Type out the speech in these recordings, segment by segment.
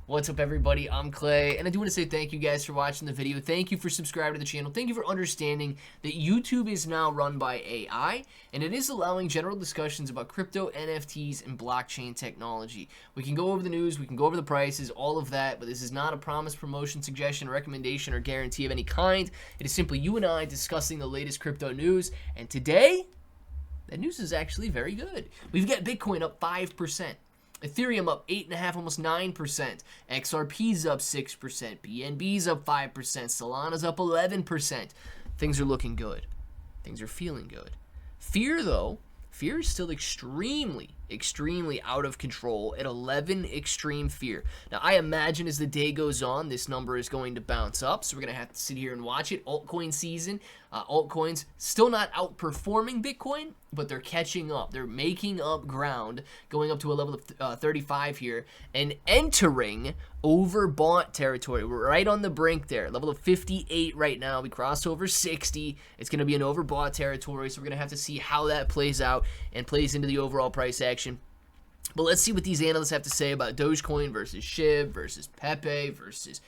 What's up, everybody? I'm Clay, and I do want to say thank you guys for watching the video. Thank you for subscribing to the channel. Thank you for understanding that YouTube is now run by AI, and it is allowing general discussions about crypto, NFTs, and blockchain technology. We can go over the news, we can go over the prices, all of that, but this is not a promise, promotion, suggestion, recommendation, or guarantee of any kind. It is simply you and I discussing the latest crypto news, and today, that news is actually very good. We've got Bitcoin up 5%. Ethereum up 8.5%, almost 9%. XRP's up 6%. BNB's up 5%. Solana's up 11%. Things are looking good. Things are feeling good. Fear, though, fear is still extremely out of control at 11 extreme fear. Now, I imagine as the day goes on, this number is going to bounce up, so we're going to have to sit here and watch it. Altcoin season. Altcoins still not outperforming Bitcoin, but they're catching up. They're making up ground, going up to a level of 35 here, and entering overbought territory. We're right on the brink there. Level of 58 right now. We crossed over 60. It's going to be an overbought territory, so we're going to have to see how that plays out and plays into the overall price action. But let's see what these analysts have to say about Dogecoin versus SHIB versus Pepe versus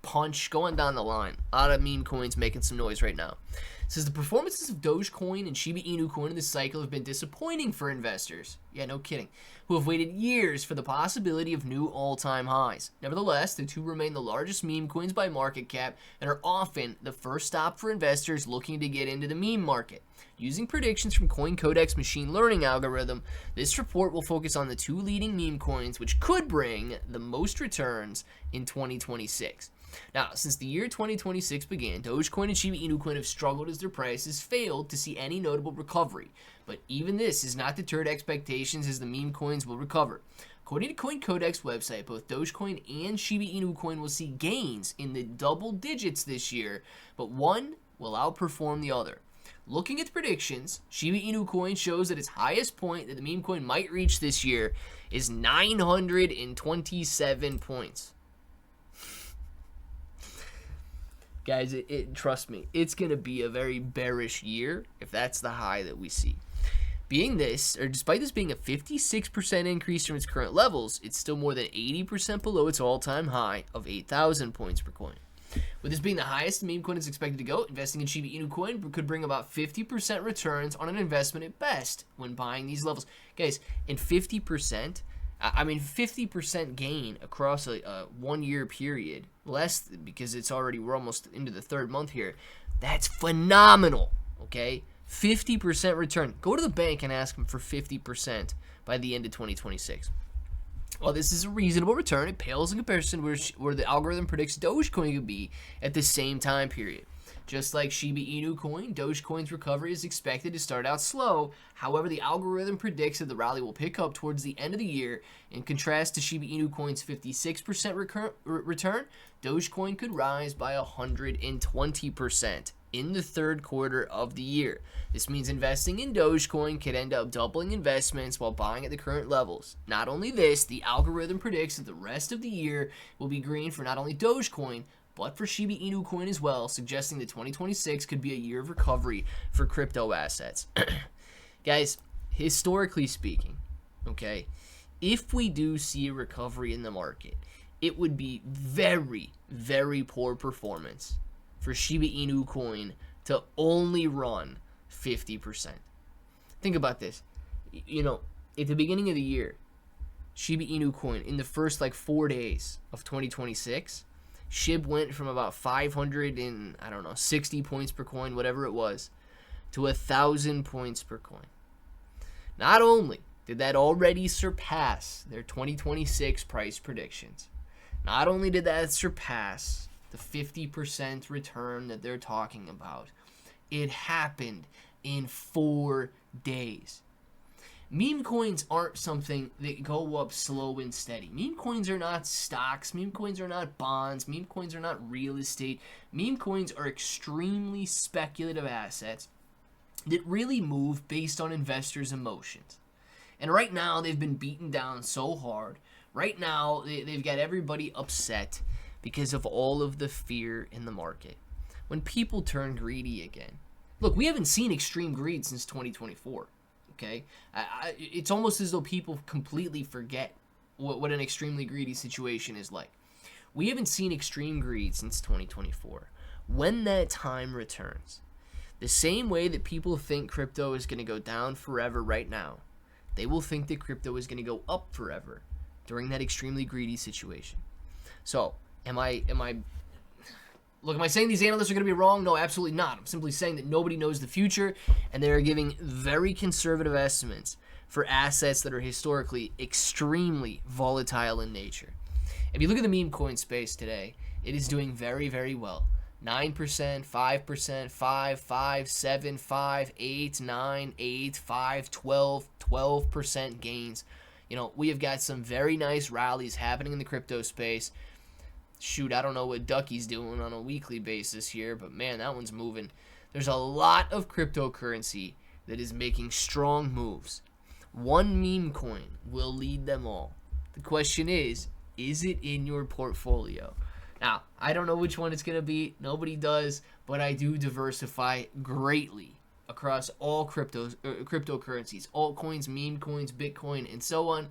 Punch, going down the line. A lot of meme coins making some noise right now. It says the performances of Dogecoin and Shiba Inu coin in this cycle have been disappointing for investors. Yeah, no kidding. Who have waited years for the possibility of new all-time highs. Nevertheless, the two remain the largest meme coins by market cap and are often the first stop for investors looking to get into the meme market. Using predictions from CoinCodex machine learning algorithm, this report will focus on the two leading meme coins which could bring the most returns in 2026. Now, since the year 2026 began, Dogecoin and Shiba Inu coin have struggled as their prices failed to see any notable recovery. But even this has not deterred expectations as the meme coins will recover. According to CoinCodex website, both Dogecoin and Shiba Inu coin will see gains in the double digits this year, but one will outperform the other. Looking at the predictions, Shiba Inu coin shows that its highest point that the meme coin might reach this year is 927 points. Guys, trust me, it's going to be a very bearish year if that's the high that we see. Despite this being a 56% increase from its current levels, it's still more than 80% below its all-time high of 8,000 points per coin. With this being the highest the meme coin is expected to go, investing in Shiba Inu coin could bring about 50% returns on an investment at best when buying these levels. Guys, in 50%, 50% gain across a 1 year period, less because we're almost into the third month here. That's phenomenal, okay? 50% return. Go to the bank and ask them for 50% by the end of 2026. While this is a reasonable return, it pales in comparison where the algorithm predicts Dogecoin could be at the same time period. Just like Shiba Inu coin, Dogecoin's recovery is expected to start out slow. However, the algorithm predicts that the rally will pick up towards the end of the year. In contrast to Shiba Inu coin's 56% return, Dogecoin could rise by 120% in the third quarter of the year. This means investing in Dogecoin could end up doubling investments while buying at the current levels. Not only this, the algorithm predicts that the rest of the year will be green for not only Dogecoin, but for Shiba Inu coin as well, suggesting that 2026 could be a year of recovery for crypto assets. Guys, historically speaking, okay, if we do see a recovery in the market, it would be very, very poor performance for Shiba Inu coin to only run 50%. Think about this. At the beginning of the year, Shiba Inu coin in the first 4 days of 2026, SHIB went from about 560 points per coin, whatever it was, to 1,000 points per coin. Not only did that already surpass their 2026 price predictions, not only did that surpass the 50% return that they're talking about, it happened in 4 days. Meme coins aren't something that go up slow and steady. Meme coins are not stocks. Meme coins are not bonds. Meme coins are not real estate. Meme coins are extremely speculative assets that really move based on investors' emotions. And right now, they've been beaten down so hard. Right now, they've got everybody upset because of all of the fear in the market. When people turn greedy again. Look, we haven't seen extreme greed since 2024. Okay? It's almost as though people completely forget what an extremely greedy situation is like. We haven't seen extreme greed since 2024. When that time returns, the same way that people think crypto is going to go down forever right now, they will think that crypto is going to go up forever during that extremely greedy situation. So, am I saying these analysts are going to be wrong? No, absolutely not. I'm simply saying that nobody knows the future, and they are giving very conservative estimates for assets that are historically extremely volatile in nature. If you look at the meme coin space today, it is doing very, very well. 9%, 5%, 5, 5, 7, 5, 8, 9, 8, 5, 12, 12% gains. You know, we have got some very nice rallies happening in the crypto space. Shoot, I don't know what Ducky's doing on a weekly basis here, but man, that one's moving. There's a lot of cryptocurrency that is making strong moves. One meme coin will lead them all. The question is it in your portfolio? Now, I don't know which one it's going to be. Nobody does, but I do diversify greatly across all cryptocurrencies, altcoins, meme coins, Bitcoin, and so on.